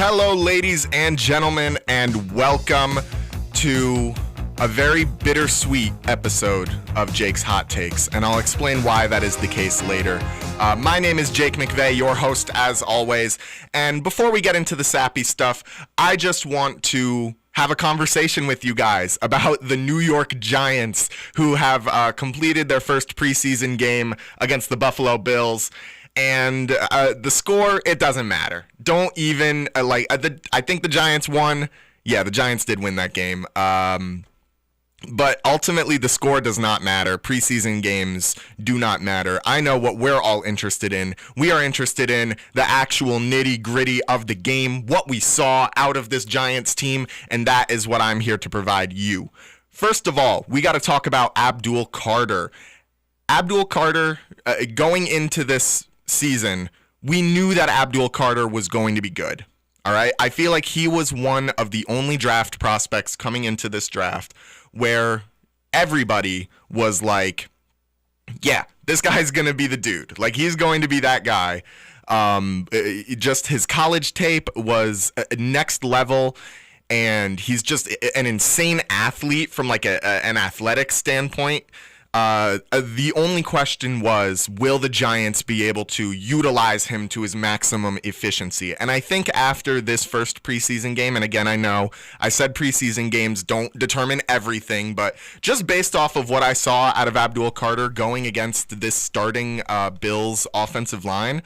Hello, ladies and gentlemen, and welcome to a very bittersweet episode of Jake's Hot Takes, and I'll explain why that is the case later. My name is Jake McVey, your host as always, and before we get into the sappy stuff, I just want to have a conversation with you guys about the New York Giants, who have completed their first preseason game against the Buffalo Bills. And the score, it doesn't matter. Don't even, I think the Giants won. Yeah, the Giants did win that game. But ultimately, the score does not matter. Preseason games do not matter. I know what we're all interested in. We are interested in the actual nitty-gritty of the game, what we saw out of this Giants team, and that is what I'm here to provide you. First of all, we got to talk about Abdul Carter. Abdul Carter, going into this season, we knew that Abdul Carter was going to be good. All right. I feel like he was one of the only draft prospects coming into this draft where everybody was like, yeah, this guy's going to be the dude. Like, he's going to be that guy. Just his college tape was next level. And he's just an insane athlete from like an athletic standpoint. The only question was, will the Giants be able to utilize him to his maximum efficiency? And I think after this first preseason game, and again, I know I said preseason games don't determine everything, but just based off of what I saw out of Abdul Carter going against this starting Bills offensive line,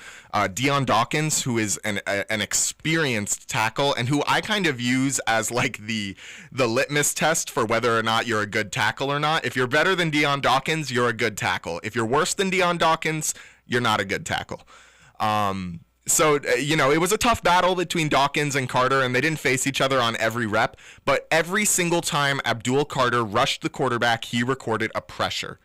Dion Dawkins, who is an experienced tackle and who I kind of use as like the litmus test for whether or not you're a good tackle or not. If you're better than Dion Dawkins, you're a good tackle. If you're worse than Dion Dawkins, you're not a good tackle. So, it was a tough battle between Dawkins and Carter, and they didn't face each other on every rep, but every single time Abdul Carter rushed the quarterback, he recorded a pressure.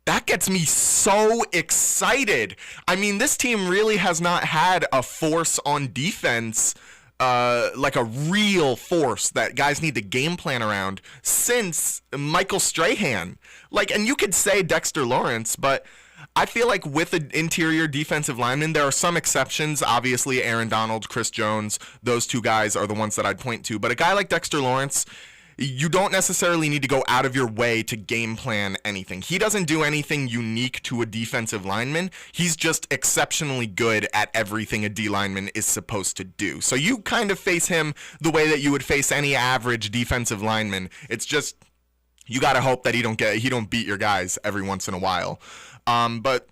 That gets me so excited. I mean, this team really has not had a force on defense, like a real force that guys need to game plan around since Michael Strahan. And you could say Dexter Lawrence, but I feel like with an interior defensive lineman, there are some exceptions. Obviously, Aaron Donald, Chris Jones, those two guys are the ones that I'd point to. But a guy like Dexter Lawrence, you don't necessarily need to go out of your way to game plan anything. He doesn't do anything unique to a defensive lineman. He's just exceptionally good at everything a D lineman is supposed to do. So you kind of face him the way that you would face any average defensive lineman. It's just you got to hope that he don't beat your guys every once in a while. But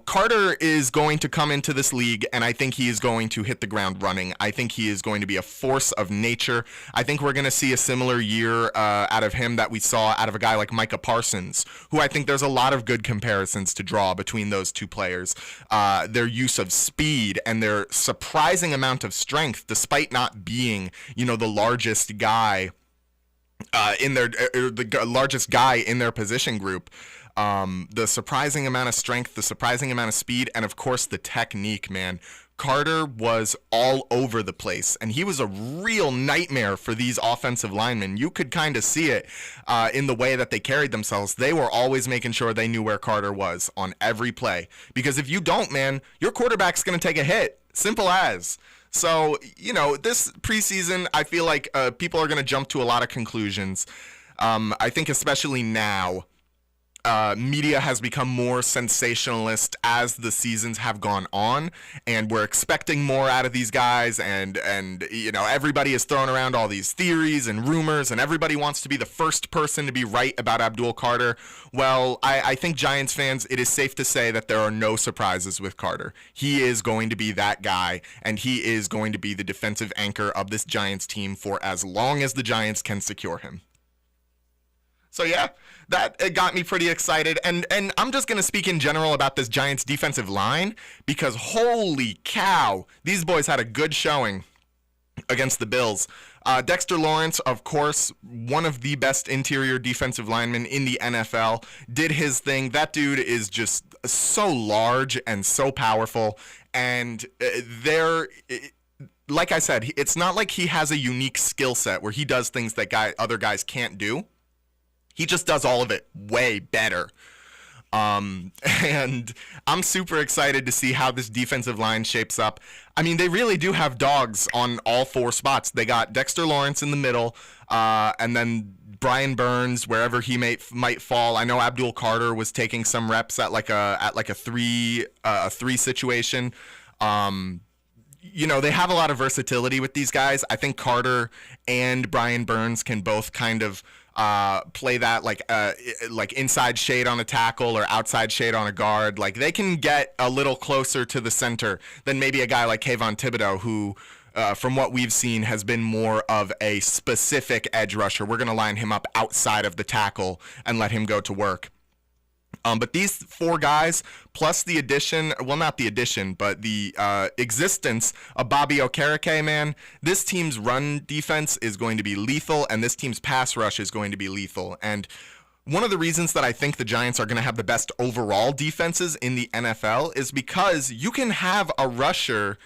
Carter is going to come into this league, and I think he is going to hit the ground running. I think he is going to be a force of nature. I think we're going to see a similar year out of him that we saw out of a guy like Micah Parsons, who I think there's a lot of good comparisons to draw between those two players. Their use of speed and their surprising amount of strength, despite not being, the largest guy the largest guy in their position group. The surprising amount of strength, the surprising amount of speed, and of course the technique, man. Carter was all over the place, and he was a real nightmare for these offensive linemen. You could kind of see it in the way that they carried themselves. They were always making sure they knew where Carter was on every play. Because if you don't, man, your quarterback's going to take a hit. Simple as. So, this preseason, I feel like people are going to jump to a lot of conclusions. I think especially now, media has become more sensationalist as the seasons have gone on, and we're expecting more out of these guys, and everybody is throwing around all these theories and rumors, and everybody wants to be the first person to be right about Abdul Carter. Well, I think Giants fans, it is safe to say that there are no surprises with Carter. He is going to be that guy, and he is going to be the defensive anchor of this Giants team for as long as the Giants can secure him. So yeah, that got me pretty excited. And I'm just going to speak in general about this Giants defensive line because holy cow, these boys had a good showing against the Bills. Dexter Lawrence, of course, one of the best interior defensive linemen in the NFL, did his thing. That dude is just so large and so powerful. And like I said, it's not like he has a unique skill set where he does things that other guys can't do. He just does all of it way better. And I'm super excited to see how this defensive line shapes up. I mean, they really do have dogs on all four spots. They got Dexter Lawrence in the middle, and then Brian Burns wherever he might fall. I know Abdul Carter was taking some reps at like a three situation. They have a lot of versatility with these guys. I think Carter and Brian Burns can both kind of play that like inside shade on a tackle or outside shade on a guard. Like they can get a little closer to the center than maybe a guy like Kayvon Thibodeau, who from what we've seen has been more of a specific edge rusher. We're going to line him up outside of the tackle and let him go to work. But these four guys, plus the addition, well, not the addition, but the existence of Bobby Okereke, man, this team's run defense is going to be lethal, and this team's pass rush is going to be lethal. And one of the reasons that I think the Giants are going to have the best overall defenses in the NFL is because you can have a rusher,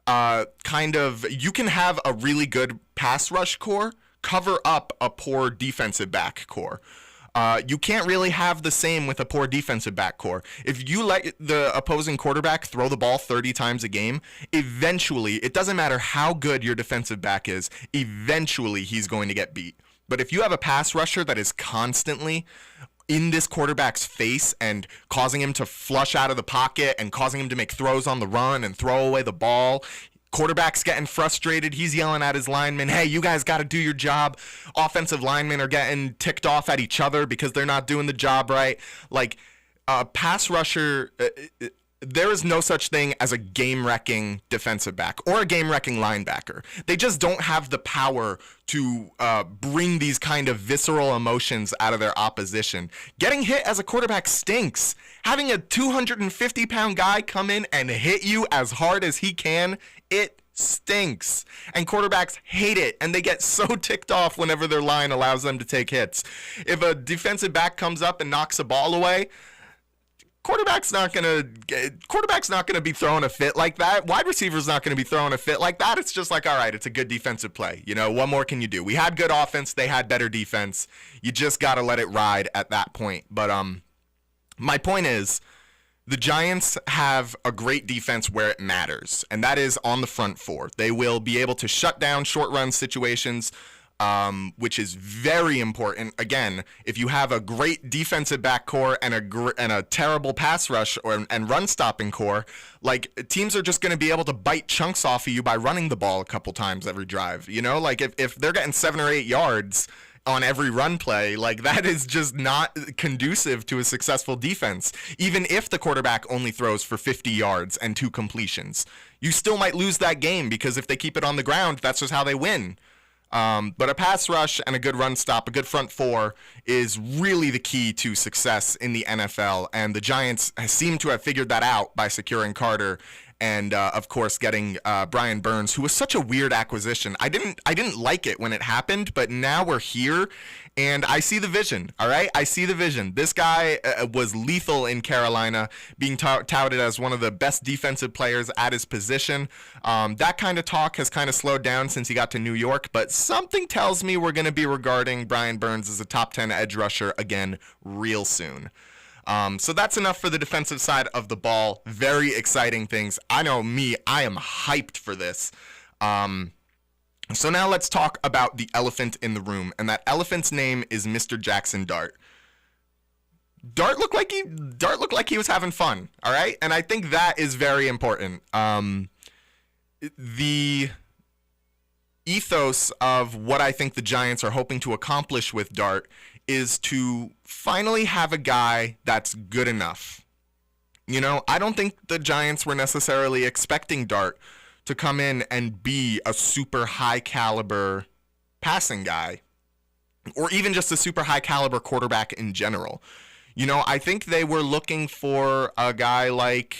you can have a really good pass rush core cover up a poor defensive back core. You can't really have the same with a poor defensive back core. If you let the opposing quarterback throw the ball 30 times a game, eventually, it doesn't matter how good your defensive back is, eventually he's going to get beat. But if you have a pass rusher that is constantly in this quarterback's face and causing him to flush out of the pocket and causing him to make throws on the run and throw away the ball, quarterback's getting frustrated. He's yelling at his linemen, hey, you guys got to do your job. Offensive linemen are getting ticked off at each other because they're not doing the job right. Like, pass rusher, there is no such thing as a game-wrecking defensive back or a game-wrecking linebacker. They just don't have the power to bring these kind of visceral emotions out of their opposition. Getting hit as a quarterback stinks. Having a 250-pound guy come in and hit you as hard as he can, it stinks. And quarterbacks hate it, and they get so ticked off whenever their line allows them to take hits. If a defensive back comes up and knocks a ball away, quarterback's not gonna be throwing a fit like that. Wide receiver's not gonna be throwing a fit like that. It's just like, all right, it's a good defensive play. What more can you do? We had good offense, they had better defense. You just gotta let it ride at that point. But my point is, the Giants have a great defense where it matters, and that is on the front four. They will be able to shut down short run situations, which is very important. Again, if you have a great defensive back core and a terrible pass rush and run stopping core, like teams are just going to be able to bite chunks off of you by running the ball a couple times every drive. Like if they're getting 7 or 8 yards on every run play, like that is just not conducive to a successful defense. Even if the quarterback only throws for 50 yards and 2 completions, you still might lose that game because if they keep it on the ground, that's just how they win. But a pass rush and a good run stop, a good front four, is really the key to success in the NFL. And the Giants seem to have figured that out by securing Carter and, of course, getting Brian Burns, who was such a weird acquisition. I didn't like it when it happened, but now we're here, and I see the vision, all right? I see the vision. This guy was lethal in Carolina, being touted as one of the best defensive players at his position. That kind of talk has kind of slowed down since he got to New York, but something tells me we're going to be regarding Brian Burns as a top 10 edge rusher again real soon. So that's enough for the defensive side of the ball. Very exciting things. I know me, I am hyped for this. So now let's talk about the elephant in the room, and that elephant's name is Mr. Jackson Dart. Dart looked like he was having fun, all right? And I think that is very important. The ethos of what I think the Giants are hoping to accomplish with Dart is to finally have a guy that's good enough. I don't think the Giants were necessarily expecting Dart to come in and be a super high caliber passing guy, or even just a super high caliber quarterback in general. I think they were looking for a guy like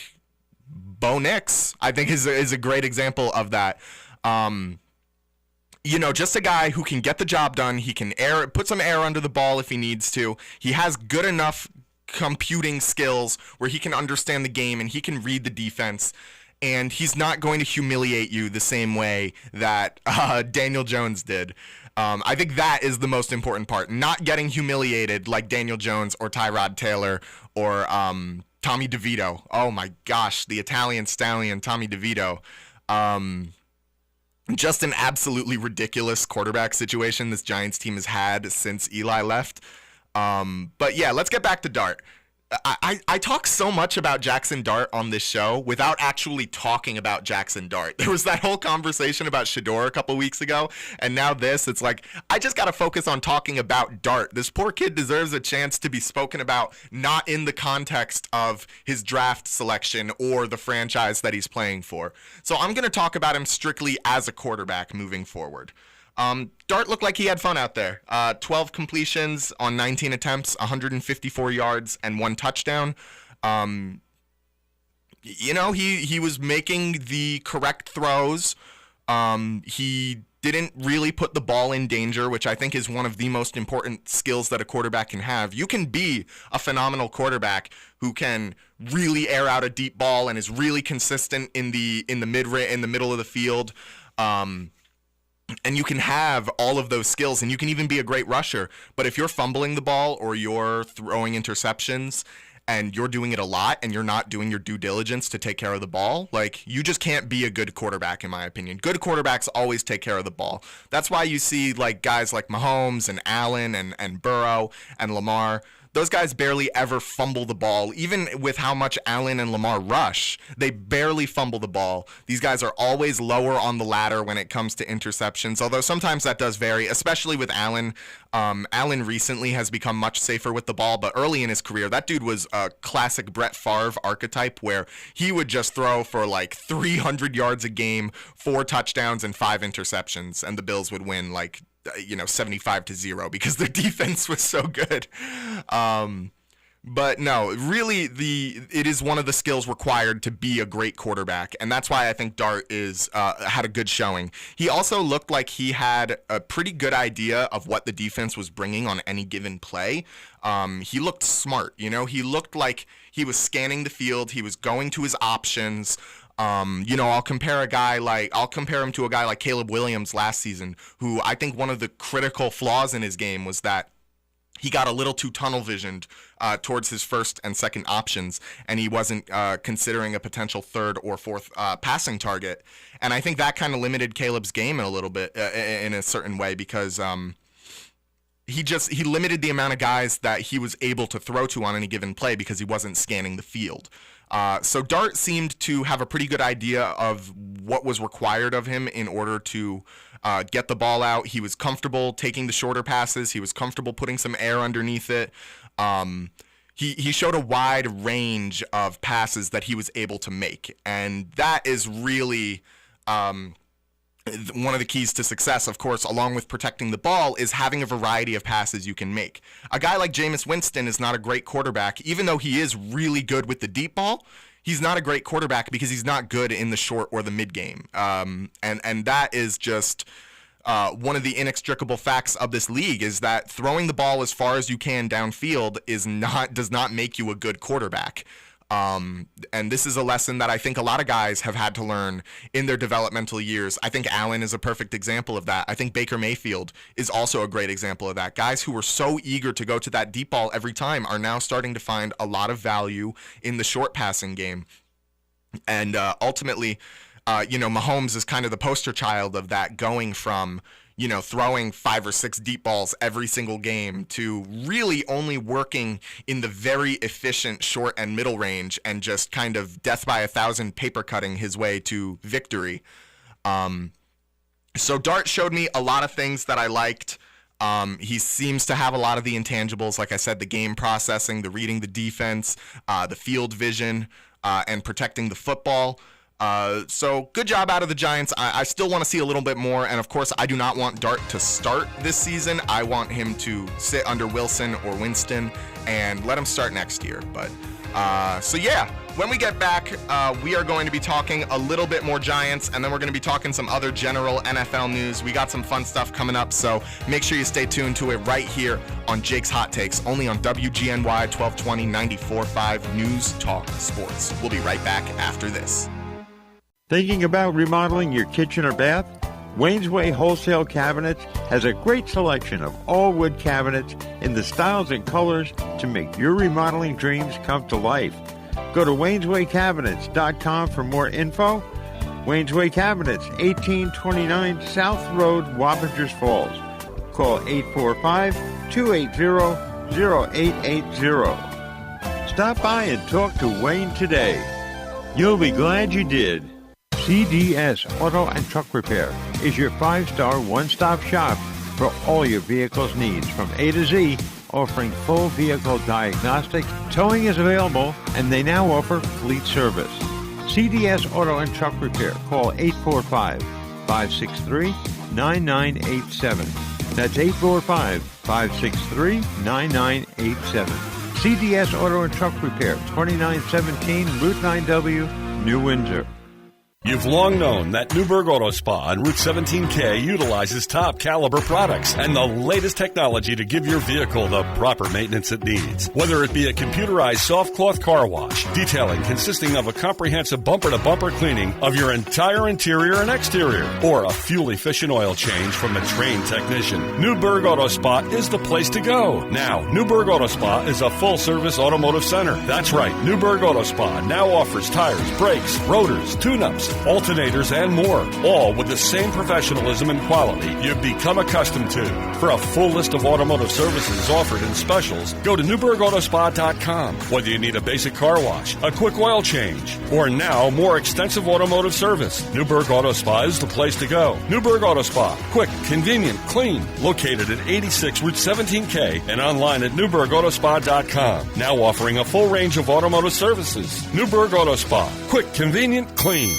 Bo Nix, I think is a great example of that. Just a guy who can get the job done. He can put some air under the ball if he needs to. He has good enough computing skills where he can understand the game and he can read the defense. And he's not going to humiliate you the same way that Daniel Jones did. I think that is the most important part. Not getting humiliated like Daniel Jones or Tyrod Taylor or Tommy DeVito. Oh my gosh, the Italian stallion Tommy DeVito. Just an absolutely ridiculous quarterback situation this Giants team has had since Eli left. But yeah, let's get back to Dart. I talk so much about Jackson Dart on this show without actually talking about Jackson Dart. There was that whole conversation about Shedeur a couple weeks ago, and now this. It's like, I just got to focus on talking about Dart. This poor kid deserves a chance to be spoken about, not in the context of his draft selection or the franchise that he's playing for. So I'm going to talk about him strictly as a quarterback moving forward. Dart looked like he had fun out there. 12 completions on 19 attempts, 154 yards, and 1 touchdown. He was making the correct throws. He didn't really put the ball in danger, which I think is one of the most important skills that a quarterback can have. You can be a phenomenal quarterback who can really air out a deep ball and is really consistent in the middle of the field. And you can have all of those skills, and you can even be a great rusher. But if you're fumbling the ball or you're throwing interceptions and you're doing it a lot and you're not doing your due diligence to take care of the ball, like, you just can't be a good quarterback, in my opinion. Good quarterbacks always take care of the ball. That's why you see like guys like Mahomes and Allen and Burrow and Lamar. Those guys barely ever fumble the ball. Even with how much Allen and Lamar rush, they barely fumble the ball. These guys are always lower on the ladder when it comes to interceptions, although sometimes that does vary, especially with Allen. Allen recently has become much safer with the ball, but early in his career, that dude was a classic Brett Favre archetype where he would just throw for like 300 yards a game, 4 touchdowns, and 5 interceptions, and the Bills would win like 75-0 because their defense was so good. But no, really, it is one of the skills required to be a great quarterback, and that's why I think Dart had a good showing. He also looked like he had a pretty good idea of what the defense was bringing on any given play. He looked smart, he looked like he was scanning the field, he was going to his options. I'll compare him to a guy like Caleb Williams last season, who I think one of the critical flaws in his game was that he got a little too tunnel visioned towards his first and second options, and he wasn't considering a potential third or fourth passing target. And I think that kind of limited Caleb's game in a little bit, in a certain way, because he limited the amount of guys that he was able to throw to on any given play because he wasn't scanning the field. So Dart seemed to have a pretty good idea of what was required of him in order to get the ball out. He was comfortable taking the shorter passes. He was comfortable putting some air underneath it. He showed a wide range of passes that he was able to make, and that is really one of the keys to success, of course, along with protecting the ball, is having a variety of passes you can make. A guy like Jameis Winston is not a great quarterback, even though he is really good with the deep ball. He's not a great quarterback because he's not good in the short or the mid game. And that is just one of the inextricable facts of this league, is that throwing the ball as far as you can downfield does not make you a good quarterback. And this is a lesson that I think a lot of guys have had to learn in their developmental years. I think Allen is a perfect example of that. I think Baker Mayfield is also a great example of that. Guys who were so eager to go to that deep ball every time are now starting to find a lot of value in the short passing game. And ultimately, Mahomes is kind of the poster child of that, going from throwing 5 or 6 deep balls every single game to really only working in the very efficient short and middle range and just kind of death by 1,000 paper cutting his way to victory. So Dart showed me a lot of things that I liked. He seems to have a lot of the intangibles, like I said, the game processing, the reading the defense, the field vision, and protecting the football. So good job out of the Giants. I still want to see a little bit more, and of course I do not want Dart to start this season. I want him to sit under Wilson or Winston and let him start next year. But so yeah, when we get back, we are going to be talking a little bit more Giants, and then we're going to be talking some other general NFL news. We got some fun stuff coming up, so make sure you stay tuned to it right here on Jake's Hot Takes, only on WGNY 1220 94.5 News Talk Sports. We'll be right back after this. Thinking about remodeling your kitchen or bath? Wayne's Way Wholesale Cabinets has a great selection of all wood cabinets in the styles and colors to make your remodeling dreams come to life. Go to wayneswaycabinets.com for more info. Wayne's Way Cabinets, 1829 South Road, Wappingers Falls. Call 845-280-0880. Stop by and talk to Wayne today. You'll be glad you did. CDS Auto and Truck Repair is your 5-star one-stop shop for all your vehicle's needs from A to Z, offering full vehicle diagnostic. Towing is available, and they now offer fleet service. CDS Auto and Truck Repair. Call 845-563-9987. That's 845-563-9987. CDS Auto and Truck Repair, 2917 Route 9W, New Windsor. You've long known that Newburgh Auto Spa on Route 17K utilizes top caliber products and the latest technology to give your vehicle the proper maintenance it needs. Whether it be a computerized soft cloth car wash, detailing consisting of a comprehensive bumper-to-bumper cleaning of your entire interior and exterior, or a fuel-efficient oil change from a trained technician, Newburgh Auto Spa is the place to go. Now, Newburgh Auto Spa is a full-service automotive center. That's right, Newburgh Auto Spa now offers tires, brakes, rotors, tune-ups, alternators, and more, all with the same professionalism and quality you've become accustomed to. For a full list of automotive services offered in specials, go to NewburghAutospa.com. Whether you need a basic car wash, a quick oil change, or now more extensive automotive service, Newburgh Auto Spa is the place to go. Newburgh Auto Spa, quick, convenient, clean, located at 86 Route 17K and online at NewburghAutospa.com. Now offering a full range of automotive services. Newburgh Auto Spa, quick, convenient, clean.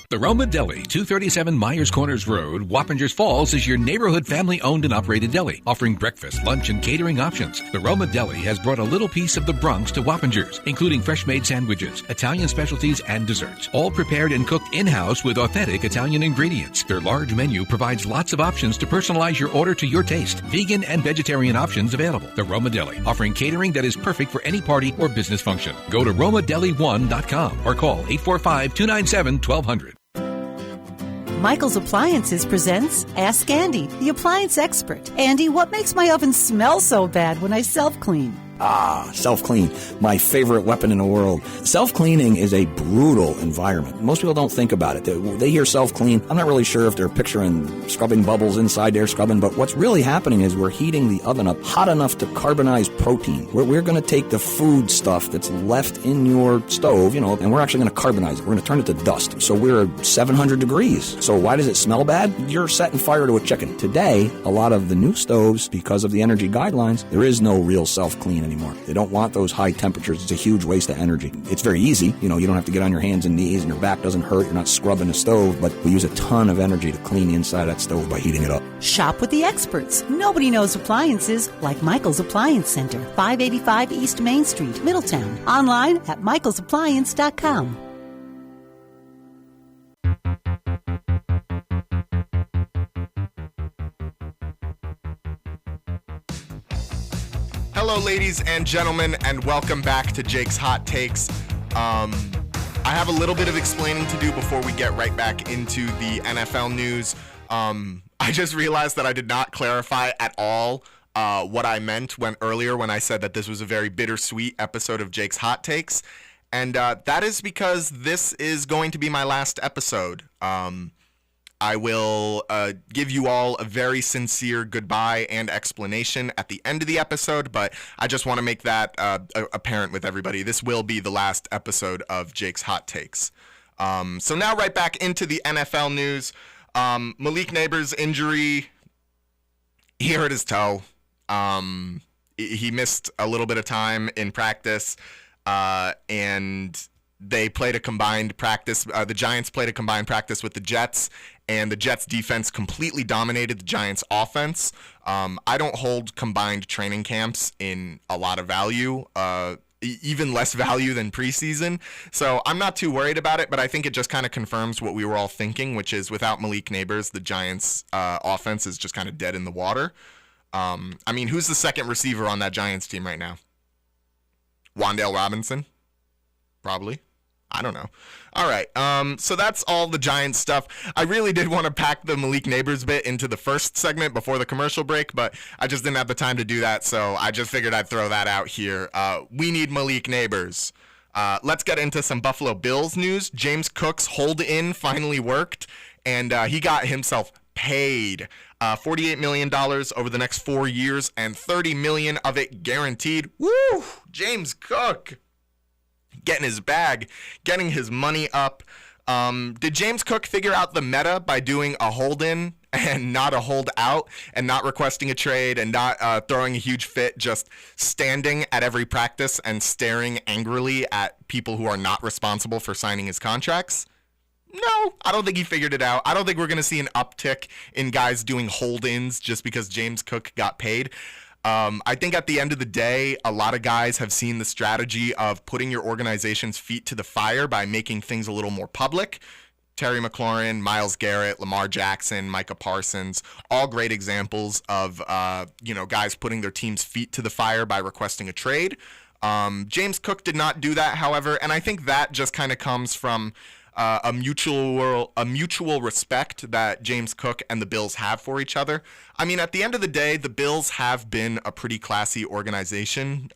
The Roma Deli, 237 Myers Corners Road, Wappingers Falls, is your neighborhood family-owned and operated deli, offering breakfast, lunch, and catering options. The Roma Deli has brought a little piece of the Bronx to Wappingers, including fresh-made sandwiches, Italian specialties, and desserts, all prepared and cooked in-house with authentic Italian ingredients. Their large menu provides lots of options to personalize your order to your taste. Vegan and vegetarian options available. The Roma Deli, offering catering that is perfect for any party or business function. Go to romadeli1.com or call 845-297-1200. Michael's Appliances presents Ask Andy, the appliance expert. Andy, what makes my oven smell so bad when I self-clean? Self-clean, my favorite weapon in the world. Self-cleaning is a brutal environment. Most people don't think about it. They hear self-clean. I'm not really sure if they're picturing scrubbing bubbles inside there, scrubbing, but what's really happening is we're heating the oven up hot enough to carbonize protein. We're going to take the food stuff that's left in your stove, and we're actually going to carbonize it. We're going to turn it to dust. So we're at 700 degrees. So why does it smell bad? You're setting fire to a chicken. Today, a lot of the new stoves, because of the energy guidelines, there is no real self-clean anymore. They don't want those high temperatures. It's a huge waste of energy. It's very easy. You don't have to get on your hands and knees and your back doesn't hurt. You're not scrubbing the stove, but we use a ton of energy to clean the inside of that stove by heating it up. Shop with the experts. Nobody knows appliances like Michael's Appliance Center, 585 East Main Street, Middletown. Online at michaelsappliance.com. Hello, ladies and gentlemen, and welcome back to Jake's Hot Takes. I have a little bit of explaining to do before we get right back into the NFL news. I just realized that I did not clarify at all what I meant earlier when I said that this was a very bittersweet episode of Jake's Hot Takes, and that is because this is going to be my last episode. I will give you all a very sincere goodbye and explanation at the end of the episode, but I just want to make that apparent with everybody. This will be the last episode of Jake's Hot Takes. So now right back into the NFL news. Malik Neighbors' injury, he hurt his toe. He missed a little bit of time in practice, and they played a combined practice. The Giants played a combined practice with the Jets, and the Jets defense completely dominated the Giants offense. I don't hold combined training camps in a lot of value, even less value than preseason. So I'm not too worried about it, but I think it just kind of confirms what we were all thinking, which is without Malik Neighbors, the Giants offense is just kind of dead in the water. Who's the second receiver on that Giants team right now? Wan'Dale Robinson? Probably. I don't know. All right, so that's all the Giants stuff. I really did want to pack the Malik Neighbors bit into the first segment before the commercial break, but I just didn't have the time to do that, so I just figured I'd throw that out here. We need Malik Neighbors. Let's get into some Buffalo Bills news. James Cook's hold-in finally worked, and he got himself paid. $48 million over the next 4 years, and $30 million of it guaranteed. Woo! James Cook getting his bag, getting his money up. Did James Cook figure out the meta by doing a hold-in and not a hold-out, and not requesting a trade, and not throwing a huge fit, just standing at every practice and staring angrily at people who are not responsible for signing his contracts? No, I don't think he figured it out. I don't think we're going to see an uptick in guys doing hold-ins just because James Cook got paid. I think at the end of the day, a lot of guys have seen the strategy of putting your organization's feet to the fire by making things a little more public. Terry McLaurin, Myles Garrett, Lamar Jackson, Micah Parsons, all great examples of guys putting their team's feet to the fire by requesting a trade. James Cook did not do that, however, and I think that just kind of comes from a mutual respect that James Cook and the Bills have for each other. I mean, at the end of the day, the Bills have been a pretty classy organization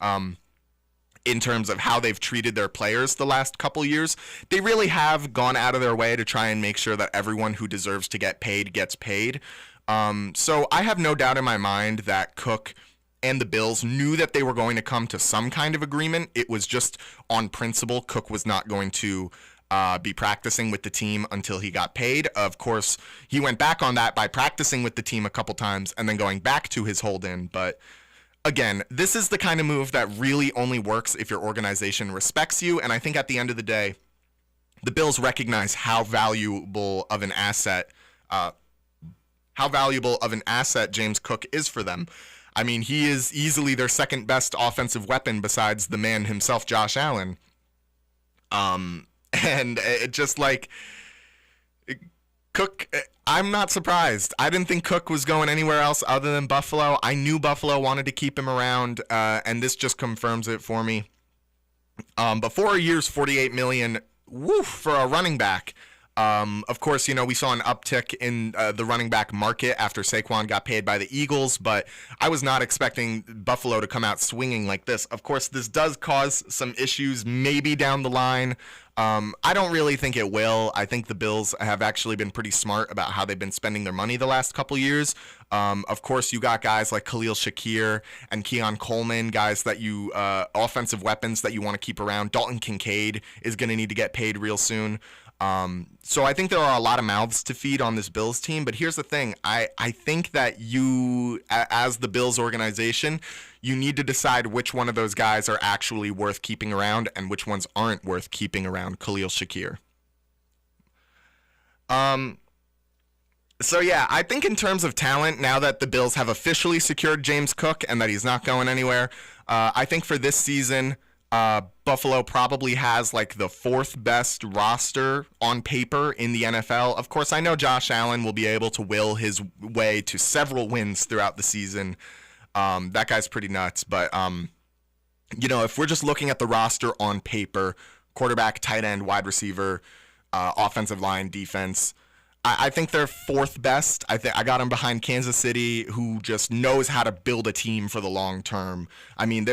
in terms of how they've treated their players the last couple years. They really have gone out of their way to try and make sure that everyone who deserves to get paid gets paid. So I have no doubt in my mind that Cook and the Bills knew that they were going to come to some kind of agreement. It was just on principle. Cook was not going to be practicing with the team until he got paid. Of course, he went back on that by practicing with the team a couple times and then going back to his hold-in. But again, this is the kind of move that really only works if your organization respects you. And I think at the end of the day, the Bills recognize how valuable of an asset James Cook is for them. I mean, he is easily their second best offensive weapon besides the man himself, Josh Allen. And it just like Cook, I'm not surprised. I didn't think Cook was going anywhere else other than Buffalo. I knew Buffalo wanted to keep him around, and this just confirms it for me. But 4 years, $48 million, woof, for a running back. Of course, we saw an uptick in the running back market after Saquon got paid by the Eagles, but I was not expecting Buffalo to come out swinging like this. Of course, this does cause some issues maybe down the line. I don't really think it will. I think the Bills have actually been pretty smart about how they've been spending their money the last couple years. Of course, you got guys like Khalil Shakir and Keon Coleman, guys that you offensive weapons that you want to keep around. Dalton Kincaid is going to need to get paid real soon. So I think there are a lot of mouths to feed on this Bills team, but here's the thing. I think that you, as the Bills organization, you need to decide which one of those guys are actually worth keeping around and which ones aren't worth keeping around Khalil Shakir. So yeah, I think in terms of talent, now that the Bills have officially secured James Cook and that he's not going anywhere, I think for this season, Buffalo probably has like the fourth best roster on paper in the NFL. Of course, I know Josh Allen will be able to will his way to several wins throughout the season. That guy's pretty nuts. But, if we're just looking at the roster on paper, quarterback, tight end, wide receiver, offensive line, defense, I think they're fourth best. I got them behind Kansas City, who just knows how to build a team for the long term. I mean,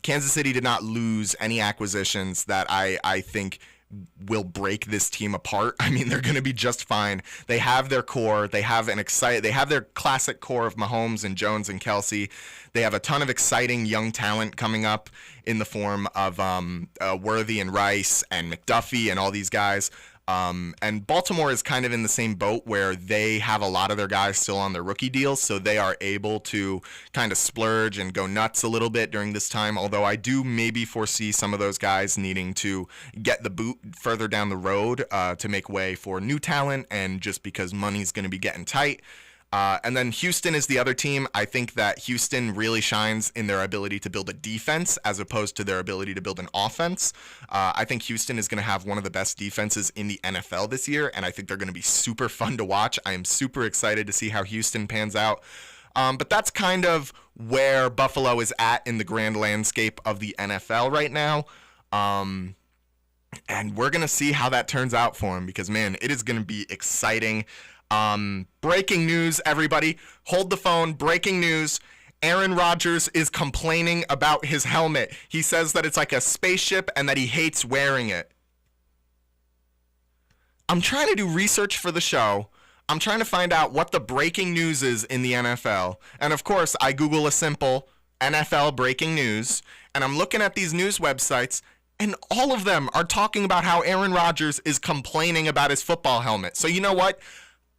Kansas City did not lose any acquisitions that I think will break this team apart. I mean, they're going to be just fine. They have their core. They have their classic core of Mahomes and Jones and Kelsey. They have a ton of exciting young talent coming up in the form of Worthy and Rice and McDuffie and all these guys. And Baltimore is kind of in the same boat where they have a lot of their guys still on their rookie deals, so they are able to kind of splurge and go nuts a little bit during this time, although I do maybe foresee some of those guys needing to get the boot further down the road to make way for new talent, and just because money's going to be getting tight. And then Houston is the other team. I think that Houston really shines in their ability to build a defense as opposed to their ability to build an offense. I think Houston is going to have one of the best defenses in the NFL this year, and I think they're going to be super fun to watch. I am super excited to see how Houston pans out. But that's kind of where Buffalo is at in the grand landscape of the NFL right now. And we're going to see how that turns out for him because, man, it is going to be exciting. Breaking news, everybody. Hold the phone. Breaking news. Aaron Rodgers is complaining about his helmet. He says that it's like a spaceship and that he hates wearing it. I'm trying to do research for the show. I'm trying to find out what the breaking news is in the NFL. And of course, I Google a simple NFL breaking news, and I'm looking at these news websites, and all of them are talking about how Aaron Rodgers is complaining about his football helmet. So you know what?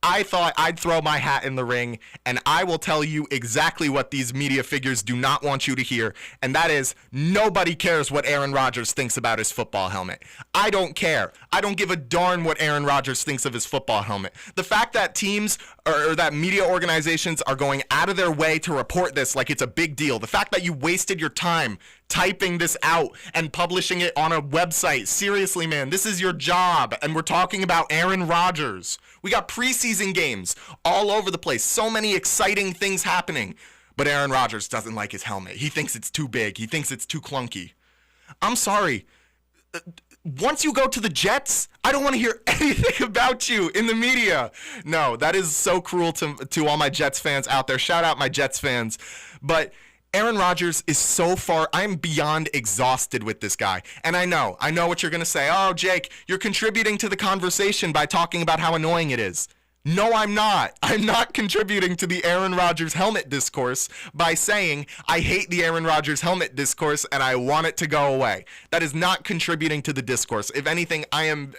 I thought I'd throw my hat in the ring, and I will tell you exactly what these media figures do not want you to hear, and that is nobody cares what Aaron Rodgers thinks about his football helmet. I don't care. I don't give a darn what Aaron Rodgers thinks of his football helmet. The fact that teams or that media organizations are going out of their way to report this like it's a big deal, the fact that you wasted your time typing this out and publishing it on a website. Seriously, man, this is your job, and we're talking about Aaron Rodgers. We got preseason games all over the place. So many exciting things happening. But Aaron Rodgers doesn't like his helmet. He thinks it's too big. He thinks it's too clunky. I'm sorry. Once you go to the Jets, I don't want to hear anything about you in the media. No, that is so cruel to all my Jets fans out there. Shout out my Jets fans. But Aaron Rodgers is so far, I'm beyond exhausted with this guy. And I know what you're going to say. Oh, Jake, you're contributing to the conversation by talking about how annoying it is. No, I'm not. I'm not contributing to the Aaron Rodgers helmet discourse by saying I hate the Aaron Rodgers helmet discourse and I want it to go away. That is not contributing to the discourse. If anything, I am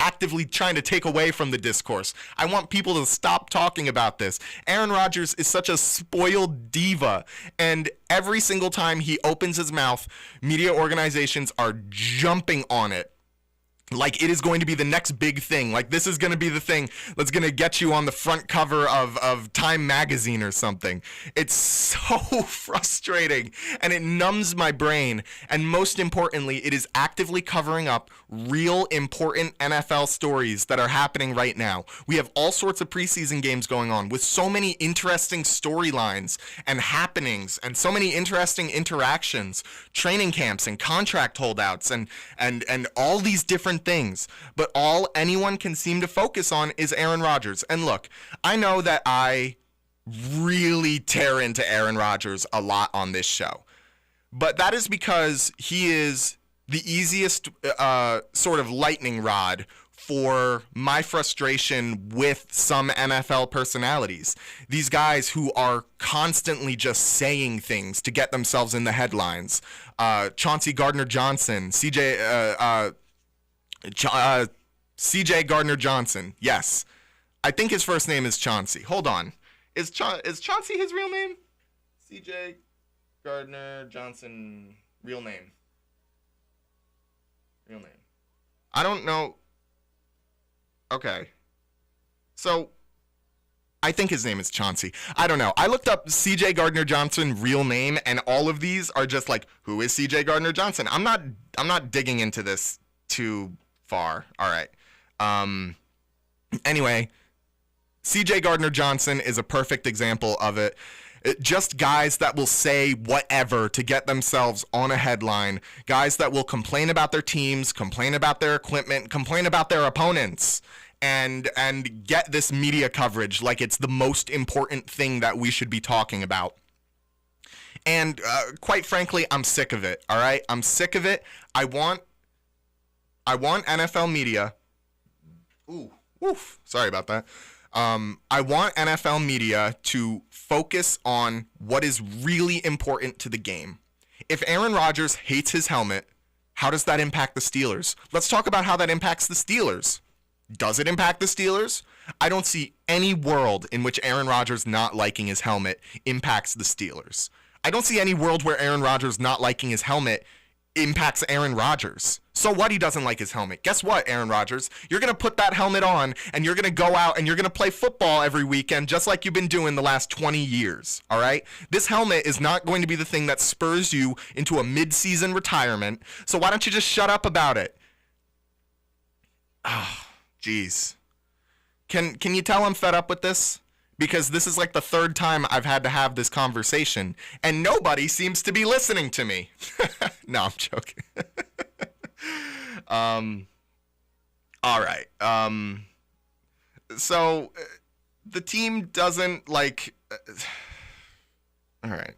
actively trying to take away from the discourse. I want people to stop talking about this. Aaron Rodgers is such a spoiled diva, and every single time he opens his mouth, media organizations are jumping on it. Like it is going to be the next big thing. Like this is going to be the thing that's going to get you on the front cover of Time magazine or something. It's so frustrating and it numbs my brain. And most importantly, it is actively covering up real important NFL stories that are happening right now. We have all sorts of preseason games going on with so many interesting storylines and happenings and so many interesting interactions, training camps and contract holdouts and all these different things, but all anyone can seem to focus on is Aaron Rodgers. And look, I know that I really tear into Aaron Rodgers a lot on this show, but that is because he is the easiest sort of lightning rod for my frustration with some NFL personalities. These guys who are constantly just saying things to get themselves in the headlines. Chauncey Gardner-Johnson, CJ Gardner-Johnson. Yes. I think his first name is Chauncey. Hold on. Is Chauncey his real name? CJ Gardner-Johnson, real name. Real name. I don't know. Okay. So, I think his name is Chauncey. I don't know. I looked up CJ Gardner-Johnson real name, and all of these are just like, who is CJ Gardner-Johnson? I'm not digging into this too far. All right. Anyway, CJ Gardner-Johnson is a perfect example of it. Just guys that will say whatever to get themselves on a headline. Guys that will complain about their teams, complain about their equipment, complain about their opponents, and get this media coverage like it's the most important thing that we should be talking about. And quite frankly, I'm sick of it, all right? I'm sick of it. I want NFL media. Sorry about that. I want NFL media to focus on what is really important to the game. If Aaron Rodgers hates his helmet, how does that impact the Steelers? Let's talk about how that impacts the Steelers. Does it impact the Steelers? I don't see any world in which Aaron Rodgers not liking his helmet impacts the Steelers. I don't see any world where Aaron Rodgers not liking his helmet impacts Aaron Rodgers. So what, he doesn't like his helmet? Guess what, Aaron Rodgers? You're going to put that helmet on and you're going to go out and you're going to play football every weekend just like you've been doing the last 20 years, all right? This helmet is not going to be the thing that spurs you into a mid-season retirement, so why don't you just shut up about it? Oh, jeez. Can you tell I'm fed up with this? Because this is like the third time I've had to have this conversation, and nobody seems to be listening to me. No, I'm joking. All right. So the team doesn't like. All right.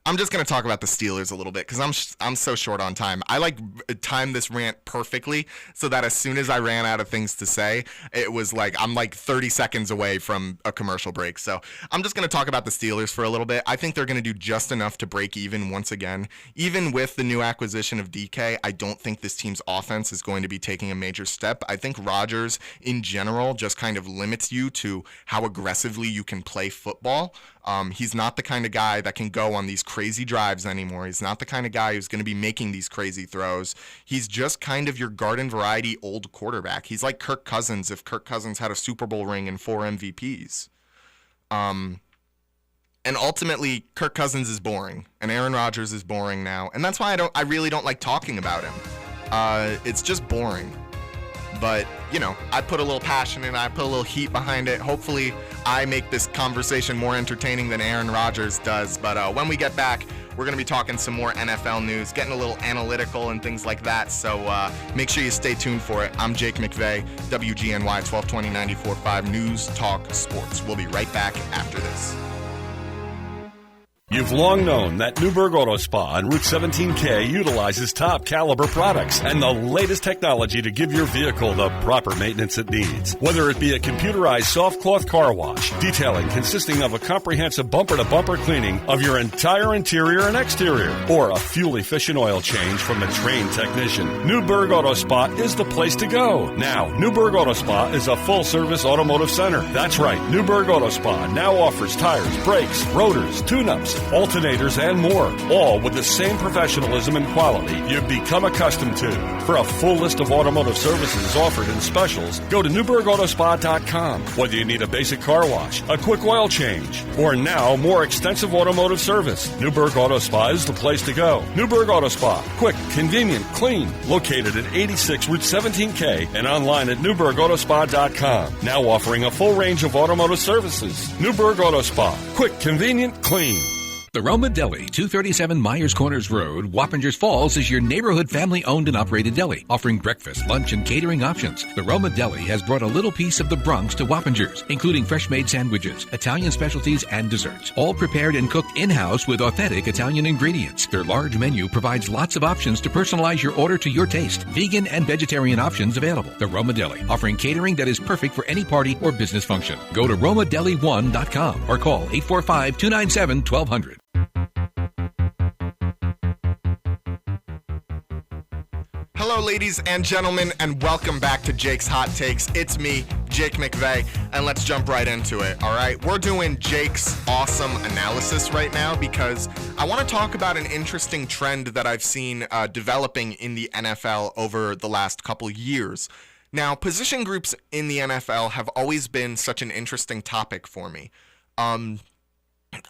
I'm just going to talk about the Steelers a little bit because I'm so short on time. I timed this rant perfectly so that as soon as I ran out of things to say, it was like I'm 30 seconds away from a commercial break. So I'm just going to talk about the Steelers for a little bit. I think they're going to do just enough to break even once again. Even with the new acquisition of DK, I don't think this team's offense is going to be taking a major step. I think Rodgers in general just kind of limits you to how aggressively you can play football. He's not the kind of guy that can go on these crazy drives anymore. He's not the kind of guy who's going to be making these crazy throws. He's just kind of your garden variety old quarterback. He's like Kirk Cousins if Kirk Cousins had a Super Bowl ring and 4 MVPs. And ultimately, Kirk Cousins is boring, and Aaron Rodgers is boring now, and that's why I really don't like talking about him. It's just boring. But, I put a little passion in it. I put a little heat behind it. Hopefully, I make this conversation more entertaining than Aaron Rodgers does. But when we get back, we're going to be talking some more NFL news, getting a little analytical and things like that. So make sure you stay tuned for it. I'm Jake McVey, WGNY 1220 94.5 News Talk Sports. We'll be right back after this. You've long known that Newburgh Auto Spa on Route 17K utilizes top caliber products and the latest technology to give your vehicle the proper maintenance it needs. Whether it be a computerized soft cloth car wash, detailing consisting of a comprehensive bumper-to-bumper cleaning of your entire interior and exterior, or a fuel-efficient oil change from a trained technician, Newburgh Auto Spa is the place to go. Now, Newburgh Auto Spa is a full-service automotive center. That's right, Newburgh Auto Spa now offers tires, brakes, rotors, tune-ups, alternators, and more, all with the same professionalism and quality you've become accustomed to. For a full list of automotive services offered in specials, go to NewburghAutospa.com. Whether you need a basic car wash, a quick oil change, or now more extensive automotive service, Newburgh Auto Spa is the place to go. Newburgh Auto Spa, quick, convenient, clean, located at 86 Route 17K and online at NewburghAutospa.com. Now offering a full range of automotive services. Newburgh Auto Spa, quick, convenient, clean. The Roma Deli, 237 Myers Corners Road, Wappingers Falls, is your neighborhood family-owned and operated deli, offering breakfast, lunch, and catering options. The Roma Deli has brought a little piece of the Bronx to Wappingers, including fresh-made sandwiches, Italian specialties, and desserts, all prepared and cooked in-house with authentic Italian ingredients. Their large menu provides lots of options to personalize your order to your taste. Vegan and vegetarian options available. The Roma Deli, offering catering that is perfect for any party or business function. Go to romadeli1.com or call 845-297-1200. Hello, ladies and gentlemen, and welcome back to Jake's Hot Takes. It's me, Jake McVey, and let's jump right into it, all right? We're doing Jake's awesome analysis right now because I want to talk about an interesting trend that I've seen developing in the NFL over the last couple years. Now, position groups in the NFL have always been such an interesting topic for me.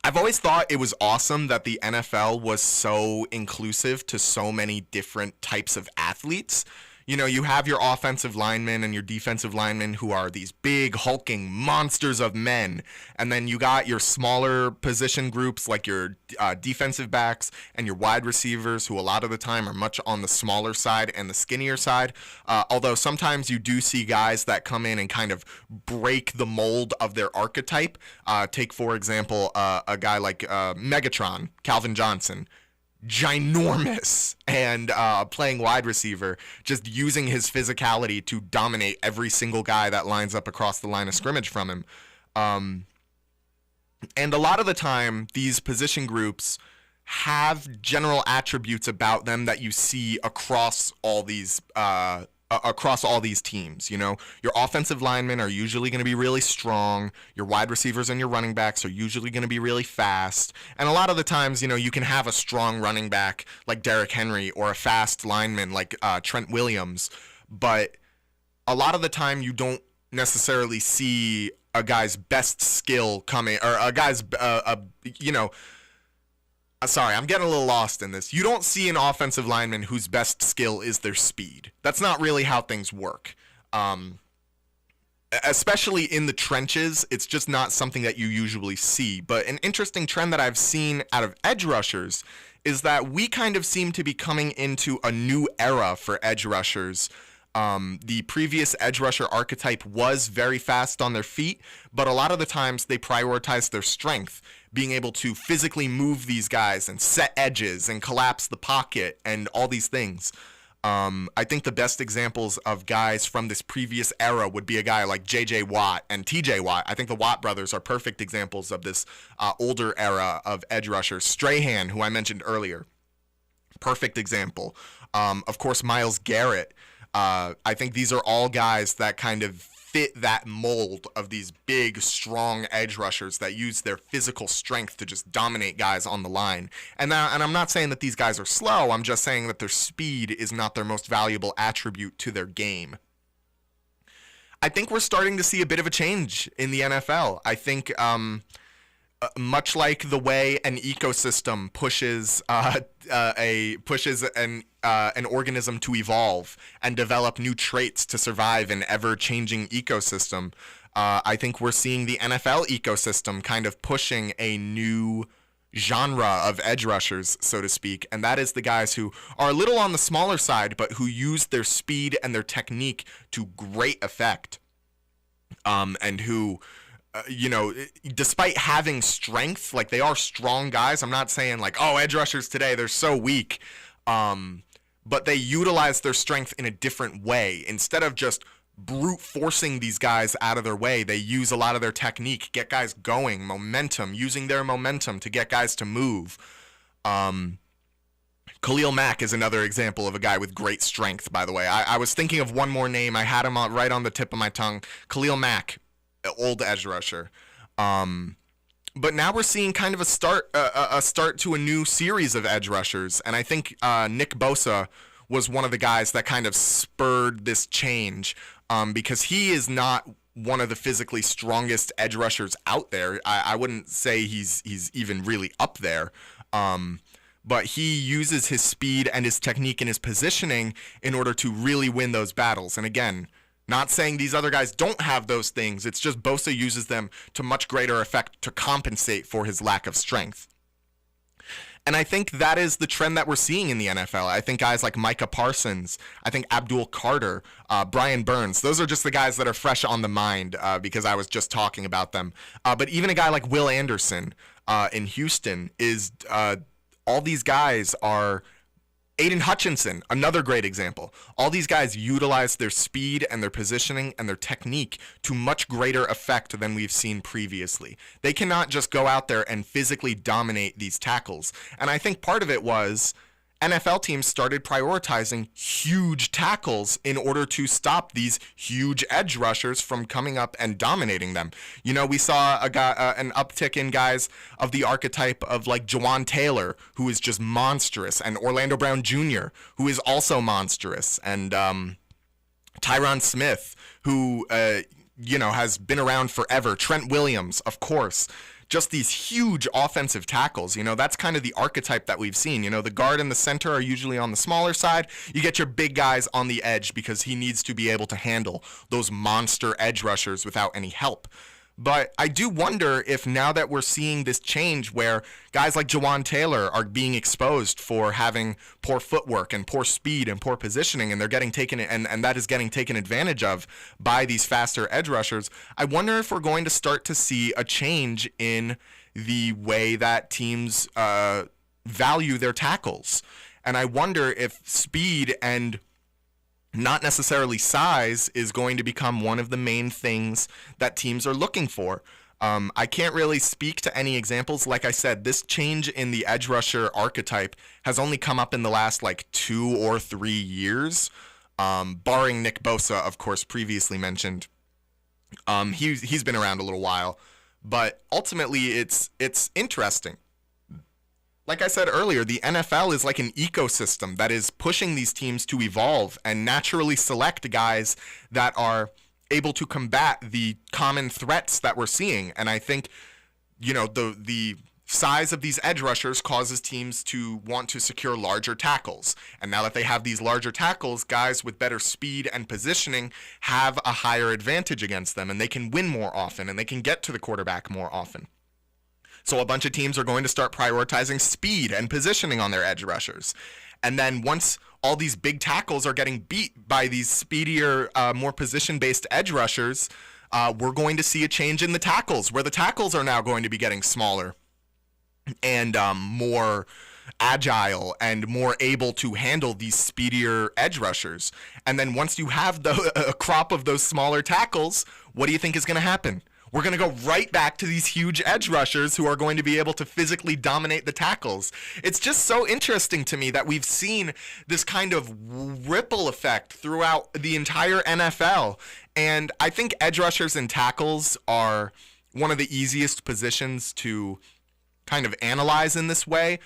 I've always thought it was awesome that the NFL was so inclusive to so many different types of athletes. You know, you have your offensive linemen and your defensive linemen who are these big, hulking monsters of men. And then you got your smaller position groups like your defensive backs and your wide receivers who a lot of the time are much on the smaller side and the skinnier side. Although sometimes you do see guys that come in and kind of break the mold of their archetype. Take, for example, a guy like Megatron, Calvin Johnson. Ginormous and playing wide receiver, just using his physicality to dominate every single guy that lines up across the line of scrimmage from him. And a lot of the time, these position groups have general attributes about them that you see across all these teams. You know, your offensive linemen are usually going to be really strong. Your wide receivers and your running backs are usually going to be really fast. And a lot of the times, you know, you can have a strong running back like Derrick Henry or a fast lineman like Trent Williams. But a lot of the time you don't necessarily see a guy's best skill coming, or a guy's, sorry, I'm getting a little lost in this. You don't see an offensive lineman whose best skill is their speed. That's not really how things work. especially in the trenches, it's just not something that you usually see. But an interesting trend that I've seen out of edge rushers is that we kind of seem to be coming into a new era for edge rushers. The previous edge rusher archetype was very fast on their feet, but a lot of the times they prioritized their strength, being able to physically move these guys and set edges and collapse the pocket and all these things. I think the best examples of guys from this previous era would be a guy like J.J. Watt and T.J. Watt. I think the Watt brothers are perfect examples of this older era of edge rushers. Strahan, who I mentioned earlier, perfect example. Of course, Myles Garrett. I think these are all guys that kind of fit that mold of these big, strong edge rushers that use their physical strength to just dominate guys on the line. And I'm not saying that these guys are slow. I'm just saying that their speed is not their most valuable attribute to their game. I think we're starting to see a bit of a change in the NFL. I think much like the way an ecosystem pushes an organism to evolve and develop new traits to survive in ever-changing ecosystem, I think we're seeing the NFL ecosystem kind of pushing a new genre of edge rushers, so to speak, and that is the guys who are a little on the smaller side, but who use their speed and their technique to great effect, and who despite having strength, like they are strong guys. I'm not saying like, oh, edge rushers today, they're so weak. But they utilize their strength in a different way. Instead of just brute forcing these guys out of their way, they use a lot of their technique, get guys going, momentum, using their momentum to get guys to move. Khalil Mack is another example of a guy with great strength, by the way. I was thinking of one more name. I had him right on the tip of my tongue. Khalil Mack. Old edge rusher, but now we're seeing kind of a start to a new series of edge rushers, and I think Nick Bosa was one of the guys that kind of spurred this change, because he is not one of the physically strongest edge rushers out there. I wouldn't say he's even really up there, but he uses his speed and his technique and his positioning in order to really win those battles. And again, not saying these other guys don't have those things. It's just Bosa uses them to much greater effect to compensate for his lack of strength. And I think that is the trend that we're seeing in the NFL. I think guys like Micah Parsons, I think Abdul Carter, Brian Burns, those are just the guys that are fresh on the mind because I was just talking about them. But even a guy like Will Anderson in Houston is all these guys are. Aiden Hutchinson, another great example. All these guys utilize their speed and their positioning and their technique to much greater effect than we've seen previously. They cannot just go out there and physically dominate these tackles. And I think part of it was NFL teams started prioritizing huge tackles in order to stop these huge edge rushers from coming up and dominating them. You know, we saw an uptick in guys of the archetype of like Jawan Taylor, who is just monstrous, and Orlando Brown Jr., who is also monstrous, and Tyron Smith, who has been around forever. Trent Williams, of course. Just these huge offensive tackles, that's kind of the archetype that we've seen. The guard and the center are usually on the smaller side. You get your big guys on the edge because he needs to be able to handle those monster edge rushers without any help. But I do wonder if now that we're seeing this change where guys like Jawan Taylor are being exposed for having poor footwork and poor speed and poor positioning, and they're getting taken and that is getting taken advantage of by these faster edge rushers, I wonder if we're going to start to see a change in the way that teams value their tackles. And I wonder if speed and not necessarily size is going to become one of the main things that teams are looking for. I can't really speak to any examples. Like I said, this change in the edge rusher archetype has only come up in the last 2 or 3 years, barring Nick Bosa, of course, previously mentioned. He's been around a little while, but ultimately it's interesting. Like I said earlier, the NFL is like an ecosystem that is pushing these teams to evolve and naturally select guys that are able to combat the common threats that we're seeing. And I think, the size of these edge rushers causes teams to want to secure larger tackles. And now that they have these larger tackles, guys with better speed and positioning have a higher advantage against them, and they can win more often, and they can get to the quarterback more often. So a bunch of teams are going to start prioritizing speed and positioning on their edge rushers. And then once all these big tackles are getting beat by these speedier, more position-based edge rushers, we're going to see a change in the tackles, where the tackles are now going to be getting smaller and more agile and more able to handle these speedier edge rushers. And then once you have a crop of those smaller tackles, what do you think is going to happen? We're going to go right back to these huge edge rushers who are going to be able to physically dominate the tackles. It's just so interesting to me that we've seen this kind of ripple effect throughout the entire NFL. And I think edge rushers and tackles are one of the easiest positions to kind of analyze in this way.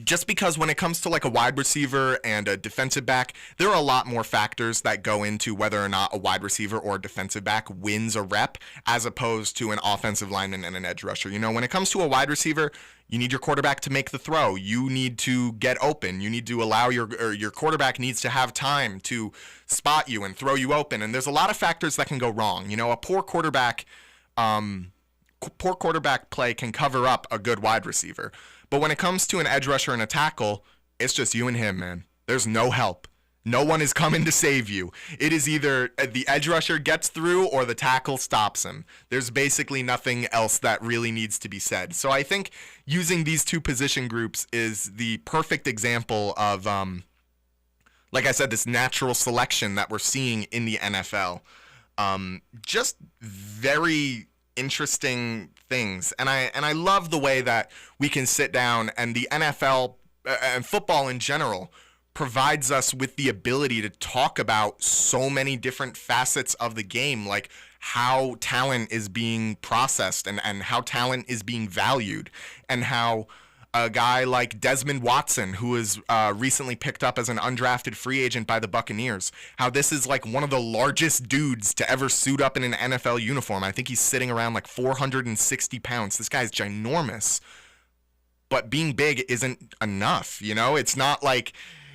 Just because when it comes to like a wide receiver and a defensive back, there are a lot more factors that go into whether or not a wide receiver or a defensive back wins a rep as opposed to an offensive lineman and an edge rusher. You know, when it comes to a wide receiver, you need your quarterback to make the throw. You need to get open. You need to allow your quarterback needs to have time to spot you and throw you open. And there's a lot of factors that can go wrong. You know, a poor quarterback play can cover up a good wide receiver. But when it comes to an edge rusher and a tackle, it's just you and him, man. There's no help. No one is coming to save you. It is either the edge rusher gets through or the tackle stops him. There's basically nothing else that really needs to be said. So I think using these two position groups is the perfect example of, like I said, this natural selection that we're seeing in the NFL. Just very interesting things, and I love the way that we can sit down, and the NFL and football in general provides us with the ability to talk about so many different facets of the game, like how talent is being processed and how talent is being valued, and how a guy like Desmond Watson, who was recently picked up as an undrafted free agent by the Buccaneers, how this is like one of the largest dudes to ever suit up in an NFL uniform. I think he's sitting around like 460 pounds. This guy's ginormous. But being big isn't enough, you know? It's not like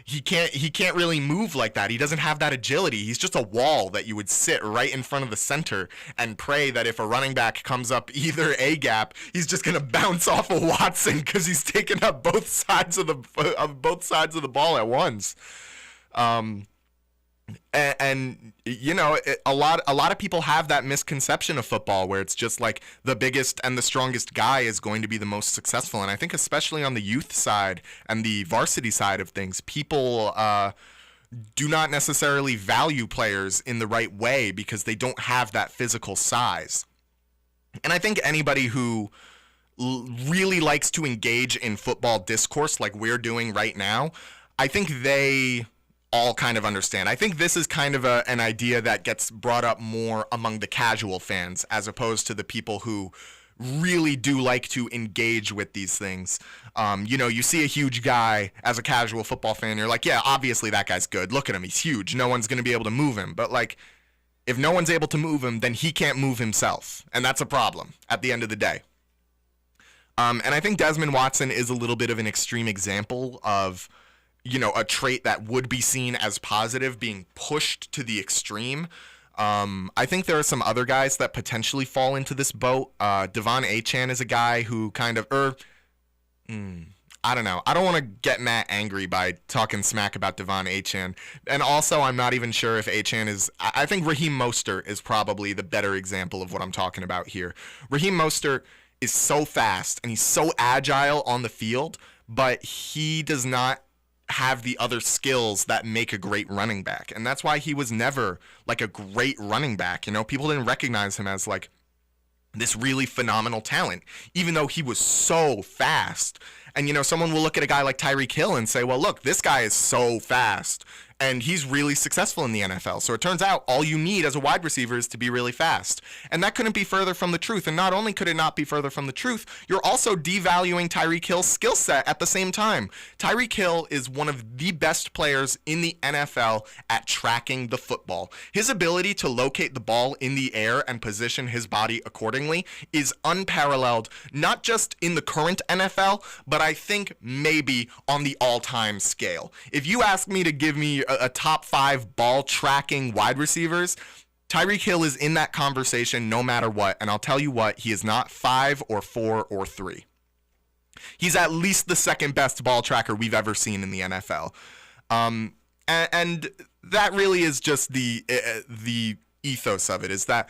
he can't really move like that. He doesn't have that agility. He's just a wall that you would sit right in front of the center and pray that if a running back comes up either a gap, he's just gonna bounce off of Watson because he's taking up both sides of the ball at once. And you know, a lot of people have that misconception of football where it's just like the biggest and the strongest guy is going to be the most successful. And I think especially on the youth side and the varsity side of things, people do not necessarily value players in the right way because they don't have that physical size. And I think anybody who really likes to engage in football discourse like we're doing right now, I think they all kind of understand. I think this is kind of an idea that gets brought up more among the casual fans as opposed to the people who really do like to engage with these things. You know, you see a huge guy as a casual football fan, you're like, yeah, obviously that guy's good. Look at him, he's huge. No one's going to be able to move him. But like, if no one's able to move him, then he can't move himself. And that's a problem at the end of the day. And I think Desmond Watson is a little bit of an extreme example of, you know, a trait that would be seen as positive being pushed to the extreme. I think there are some other guys that potentially fall into this boat. Devon Achane is a guy who kind of, I don't know. I don't want to get Matt angry by talking smack about Devon Achane. And also, I'm not even sure if Achane is, I think Raheem Mostert is probably the better example of what I'm talking about here. Raheem Mostert is so fast and he's so agile on the field, but he does not have the other skills that make a great running back. And that's why he was never like a great running back. You know, people didn't recognize him as like this really phenomenal talent, even though he was so fast. And, you know, someone will look at a guy like Tyreek Hill and say, well, look, this guy is so fast. And he's really successful in the NFL. So it turns out all you need as a wide receiver is to be really fast. And that couldn't be further from the truth. And not only could it not be further from the truth, you're also devaluing Tyreek Hill's skill set at the same time. Tyreek Hill is one of the best players in the NFL at tracking the football. His ability to locate the ball in the air and position his body accordingly is unparalleled, not just in the current NFL, but I think maybe on the all-time scale. If you ask me to give me a top 5 ball tracking wide receivers, Tyreek Hill is in that conversation no matter what. And I'll tell you what, he is not 5 or 4 or 3. He's at least the second best ball tracker we've ever seen in the NFL. And that really is just the ethos of it, is that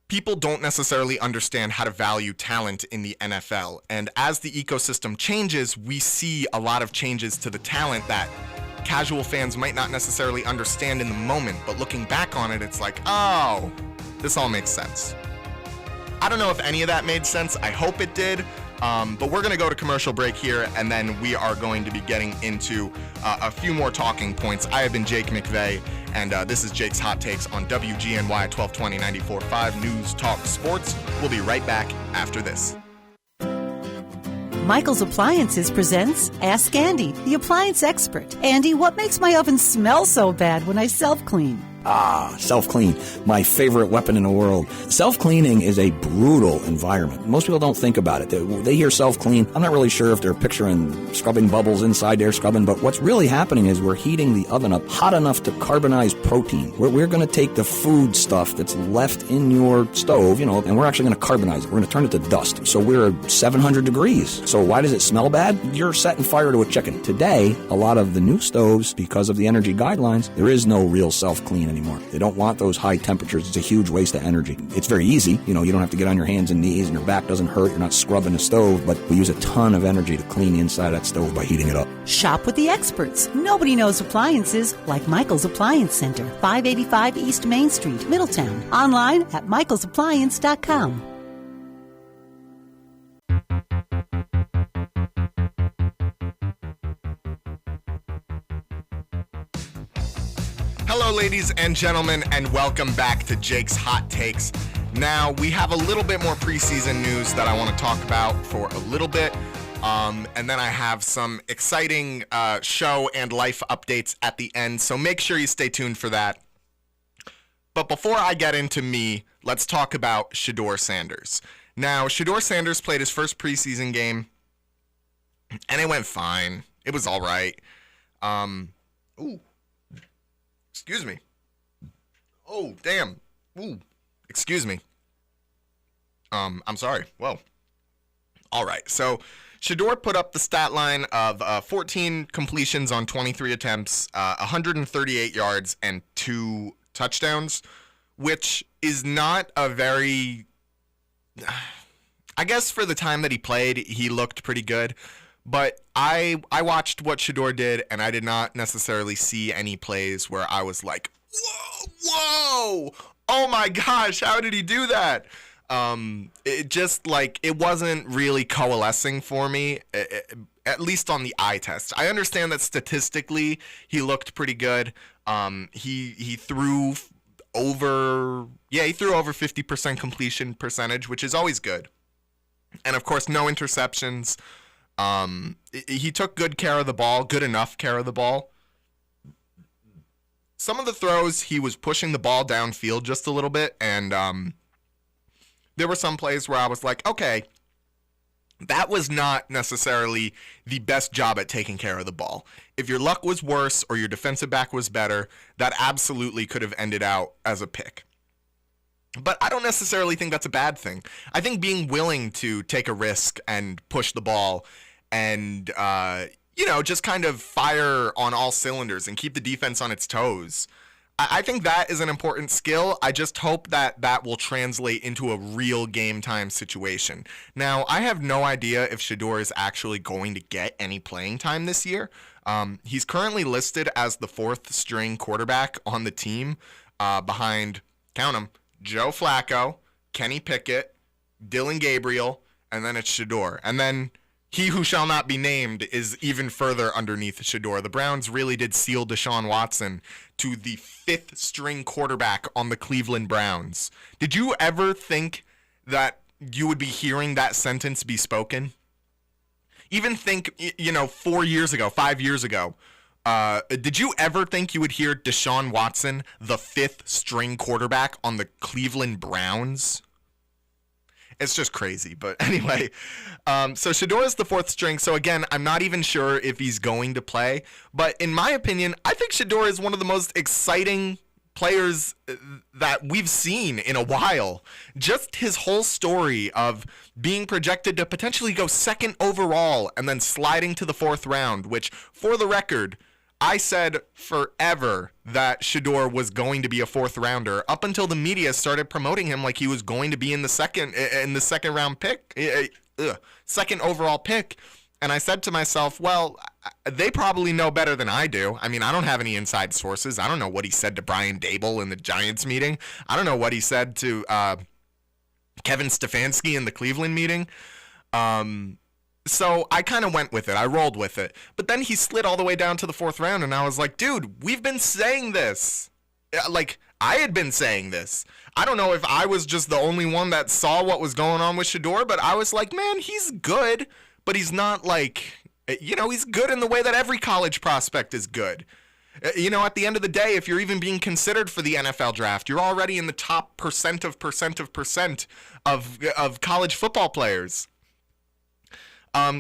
people don't necessarily understand how to value talent in the NFL. And as the ecosystem changes, we see a lot of changes to the talent that casual fans might not necessarily understand in the moment, but looking back on it, it's like, oh, this all makes sense. I don't know if any of that made sense. I hope it did. But we're going to go to commercial break here, and then we are going to be getting into a few more talking points. I have been Jake McVey, and this is Jake's Hot Takes on WGNY 1220 94.5 News Talk Sports. We'll be right back after this. Michael's Appliances presents Ask Andy, the appliance expert. Andy, what makes my oven smell so bad when I self-clean? Self-clean, my favorite weapon in the world. Self-cleaning is a brutal environment. Most people don't think about it. They hear self-clean. I'm not really sure if they're picturing scrubbing bubbles inside there, but what's really happening is we're heating the oven up hot enough to carbonize protein. We're going to take the food stuff that's left in your stove, and we're actually going to carbonize it. We're going to turn it to dust. So we're at 700 degrees. So why does it smell bad? You're setting fire to a chicken. Today, a lot of the new stoves, because of the energy guidelines, there is no real self-clean anymore. They don't want those high temperatures. It's a huge waste of energy. It's very easy. You don't have to get on your hands and knees, and your back doesn't hurt. You're not scrubbing the stove, but we use a ton of energy to clean the inside of that stove by heating it up. Shop with the experts. Nobody knows appliances like Michael's Appliance Center, 585 East Main Street, Middletown. Online at michaelsappliance.com. Hello, ladies and gentlemen, and welcome back to Jake's Hot Takes. Now, we have a little bit more preseason news that I want to talk about for a little bit, and then I have some exciting show and life updates at the end, so make sure you stay tuned for that. But before I get into me, let's talk about Shedeur Sanders. Now, Shedeur Sanders played his first preseason game, and it went fine. It was all right. Excuse me. Oh, damn. Ooh. Excuse me. I'm sorry. Whoa. All right. So, Shedeur put up the stat line of 14 completions on 23 attempts, 138 yards, and 2 touchdowns, which is not a very... I guess for the time that he played, he looked pretty good. But I watched what Shedeur did, and I did not necessarily see any plays where I was like, whoa, oh my gosh, how did he do that? It wasn't really coalescing for me, at least on the eye test. I understand that statistically he looked pretty good. He threw over 50% completion percentage, which is always good. And of course, no interceptions. He took good care of the ball, good enough care of the ball. Some of the throws, he was pushing the ball downfield just a little bit, and there were some plays where I was like, okay, that was not necessarily the best job at taking care of the ball. If your luck was worse or your defensive back was better, that absolutely could have ended out as a pick. But I don't necessarily think that's a bad thing. I think being willing to take a risk and push the ball and, just kind of fire on all cylinders and keep the defense on its toes, I think that is an important skill. I just hope that that will translate into a real game time situation. Now, I have no idea if Shedeur is actually going to get any playing time this year. He's currently listed as the 4th string quarterback on the team behind, count them, Joe Flacco, Kenny Pickett, Dylan Gabriel, and then it's Shedeur. And then he who shall not be named is even further underneath Shedeur. The Browns really did seal Deshaun Watson to the 5th string quarterback on the Cleveland Browns. Did you ever think that you would be hearing that sentence be spoken? Even think, 4 years ago, 5 years ago, did you ever think you would hear Deshaun Watson, the 5th string quarterback on the Cleveland Browns? It's just crazy. But anyway, so Shedeur is the 4th string. So again, I'm not even sure if he's going to play. But in my opinion, I think Shedeur is one of the most exciting players that we've seen in a while. Just his whole story of being projected to potentially go 2nd overall and then sliding to the 4th round, which, for the record, I said forever that Shedeur was going to be a 4th rounder up until the media started promoting him like he was going to be in the second round pick, 2nd overall pick. And I said to myself, well, they probably know better than I do. I mean, I don't have any inside sources. I don't know what he said to Brian Dable in the Giants meeting. I don't know what he said to Kevin Stefanski in the Cleveland meeting. So I kind of went with it. I rolled with it. But then he slid all the way down to the 4th round, and I was like, dude, we've been saying this. Like, I had been saying this. I don't know if I was just the only one that saw what was going on with Shedeur, but I was like, man, he's good, but he's not like, he's good in the way that every college prospect is good. At the end of the day, if you're even being considered for the NFL draft, you're already in the top percent of college football players.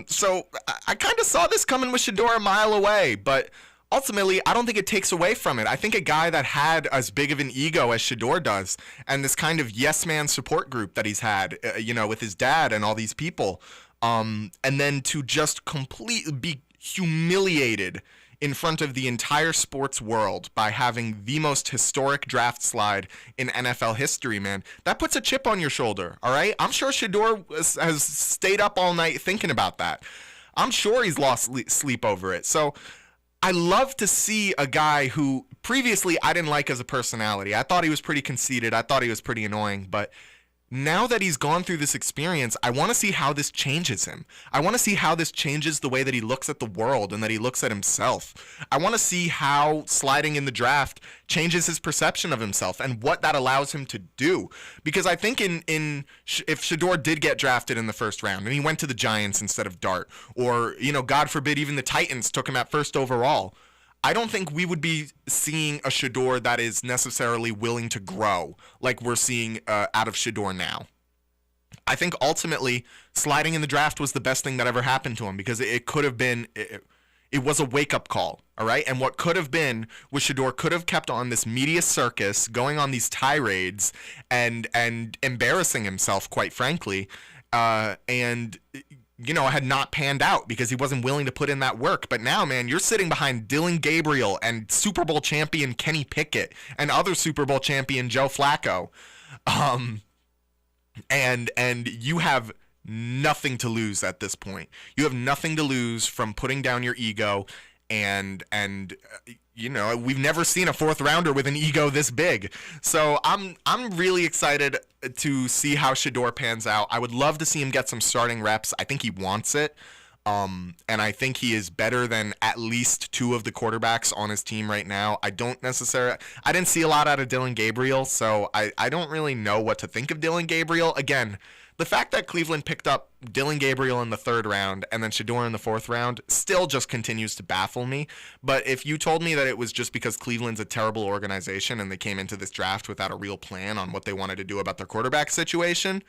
So I kind of saw this coming with Shedeur a mile away, but ultimately, I don't think it takes away from it. I think a guy that had as big of an ego as Shedeur does, and this kind of yes man support group that he's had, with his dad and all these people, and then to just completely be humiliated in front of the entire sports world by having the most historic draft slide in NFL history, man. That puts a chip on your shoulder, all right? I'm sure Shedeur has stayed up all night thinking about that. I'm sure he's lost sleep over it. So I love to see a guy who previously I didn't like as a personality. I thought he was pretty conceited. I thought he was pretty annoying, but now that he's gone through this experience, I want to see how this changes him. I want to see how this changes the way that he looks at the world and that he looks at himself. I want to see how sliding in the draft changes his perception of himself and what that allows him to do. Because I think if Shedeur did get drafted in the 1st round and he went to the Giants instead of Dart, or, God forbid, even the Titans took him at 1st overall, I don't think we would be seeing a Shedeur that is necessarily willing to grow like we're seeing out of Shedeur now. I think ultimately sliding in the draft was the best thing that ever happened to him because it could have been, it was a wake-up call, all right? And what could have been was Shedeur could have kept on this media circus, going on these tirades and embarrassing himself, quite frankly, and had not panned out because he wasn't willing to put in that work. But now, man, you're sitting behind Dylan Gabriel and Super Bowl champion Kenny Pickett and other Super Bowl champion Joe Flacco. And you have nothing to lose at this point. You have nothing to lose from putting down your ego and we've never seen a 4th rounder with an ego this big. So I'm really excited to see how Shedeur pans out. I would love to see him get some starting reps. I think he wants it. And I think he is better than at least 2 of the quarterbacks on his team right now. I didn't see a lot out of Dylan Gabriel, so I don't really know what to think of Dylan Gabriel. Again, the fact that Cleveland picked up Dylan Gabriel in the 3rd round and then Shedeur in the 4th round still just continues to baffle me. But if you told me that it was just because Cleveland's a terrible organization and they came into this draft without a real plan on what they wanted to do about their quarterback situation,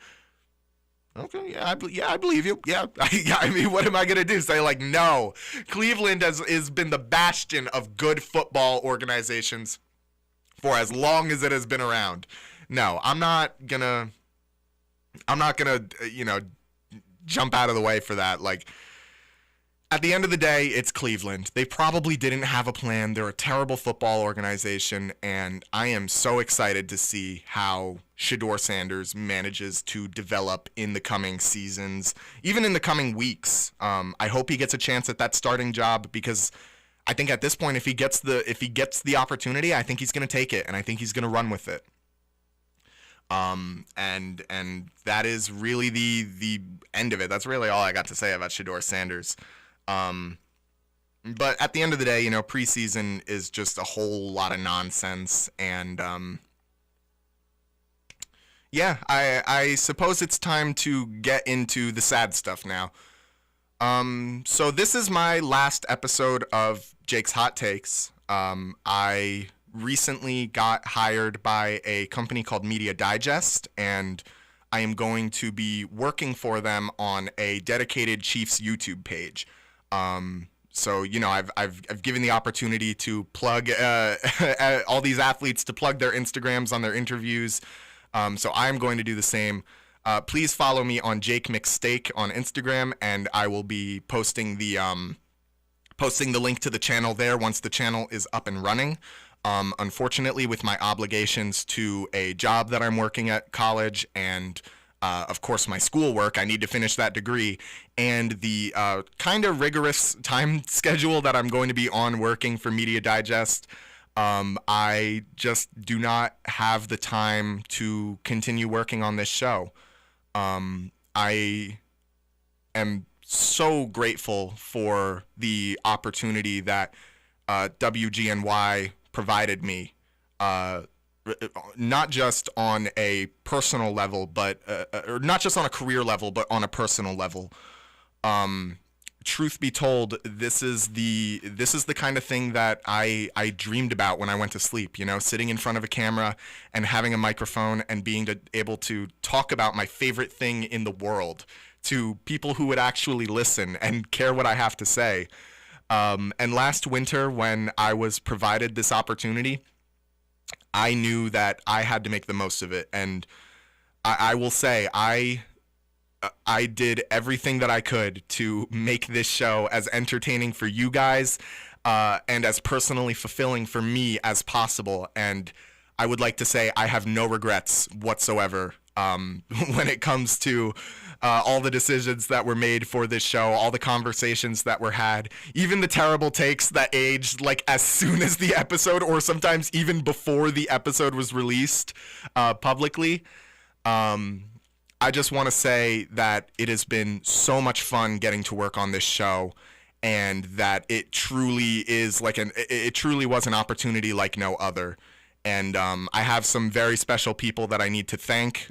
okay, I believe you. Yeah, I mean, what am I going to do? Say, like, no. Cleveland has been the bastion of good football organizations for as long as it has been around. No, I'm not going to, jump out of the way for that. Like, at the end of the day, it's Cleveland. They probably didn't have a plan. They're a terrible football organization, and I am so excited to see how Shedeur Sanders manages to develop in the coming seasons, even in the coming weeks. I hope he gets a chance at that starting job because I think at this point, if he gets the opportunity, I think he's going to take it, and I think he's going to run with it. And that is really the end of it. That's really all I got to say about Shedeur Sanders. But at the end of the day, you know, preseason is just a whole lot of nonsense. And yeah, I suppose it's time to get into the sad stuff now. So this is my last episode of Jake's Hot Takes. I recently got hired by a company called Media Digest, and I am going to be working for them on a dedicated Chiefs YouTube page. So, you know, I've given the opportunity to plug all these athletes to plug their Instagrams on their interviews. So I'm going to do the same. Please follow me on Jake McSteak on Instagram, and I will be posting the link to the channel there once the channel is up and running. Unfortunately, with my obligations to a job that I'm working at college and of course, my schoolwork, I need to finish that degree, and the kind of rigorous time schedule that I'm going to be on working for Media Digest, I just do not have the time to continue working on this show. I am so grateful for the opportunity that WGNY provided me, not just on a personal level, but or not just on a career level, but on a personal level. Truth be told, this is the kind of thing that I dreamed about when I went to sleep. You know, sitting in front of a camera and having a microphone and being able to talk about my favorite thing in the world to people who would actually listen and care what I have to say. And last winter, when I was provided this opportunity, I knew that I had to make the most of it. And I will say, I did everything that I could to make this show as entertaining for you guys and as personally fulfilling for me as possible. And I would like to say I have no regrets whatsoever when it comes to all the decisions that were made for this show, all the conversations that were had, even the terrible takes that aged like as soon as the episode, or sometimes even before the episode was released publicly. I just want to say that it has been so much fun getting to work on this show, and that it truly is it truly was an opportunity like no other. And I have some very special people that I need to thank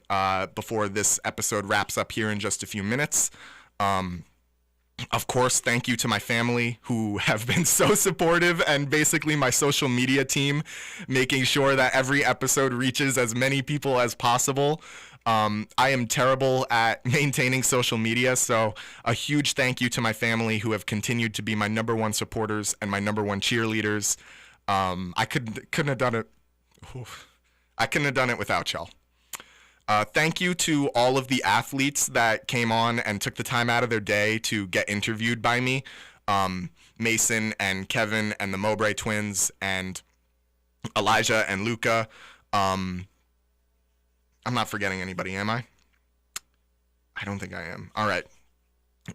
before this episode wraps up here in just a few minutes. Of course, thank you to my family who have been so supportive, and basically my social media team, making sure that every episode reaches as many people as possible. I am terrible at maintaining social media, so a huge thank you to my family who have continued to be my number one supporters and my number one cheerleaders. I couldn't have done it. I couldn't have done it without y'all. Thank you to all of the athletes that came on and took the time out of their day to get interviewed by me. Mason and Kevin and the Mowbray twins and Elijah and Luca. I'm not forgetting anybody, am I? I don't think I am. All right.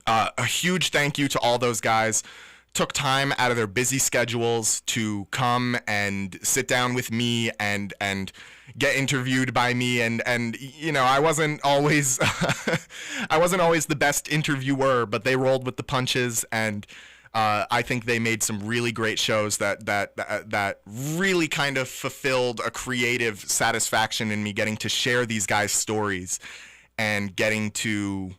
A huge thank you to all those guys. Took time out of their busy schedules to come and sit down with me and get interviewed by me, and you know, I wasn't always the best interviewer, but they rolled with the punches, and I think they made some really great shows that really kind of fulfilled a creative satisfaction in me getting to share these guys' stories and getting to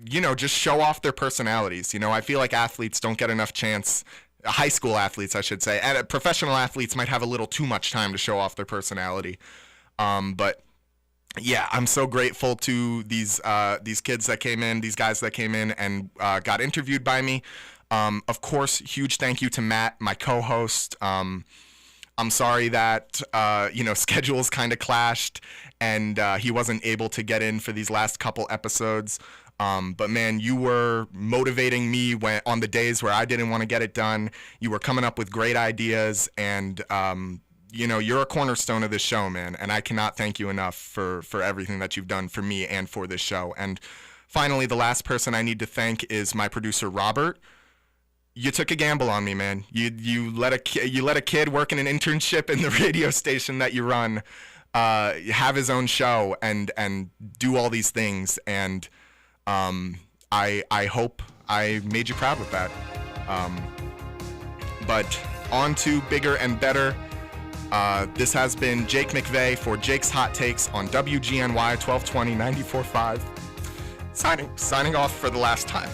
you know, just show off their personalities. You know, I feel like athletes don't get enough chance, high school athletes, I should say, and professional athletes might have a little too much time to show off their personality. But yeah, I'm so grateful to these kids that came in, these guys that came in and got interviewed by me. Of course, huge thank you to Matt, my co-host. I'm sorry that, you know, schedules kind of clashed and he wasn't able to get in for these last couple episodes. But man, you were motivating me on the days where I didn't want to get it done. You were coming up with great ideas, and you know, you're a cornerstone of this show, man. And I cannot thank you enough for everything that you've done for me and for this show. And finally, the last person I need to thank is my producer, Robert. You took a gamble on me, man. You let a kid work in an internship in the radio station that you run have his own show and do all these things. And I hope I made you proud with that. But on to bigger and better. This has been Jake McVey for Jake's Hot Takes on WGNY 1220 94.5. Signing off for the last time.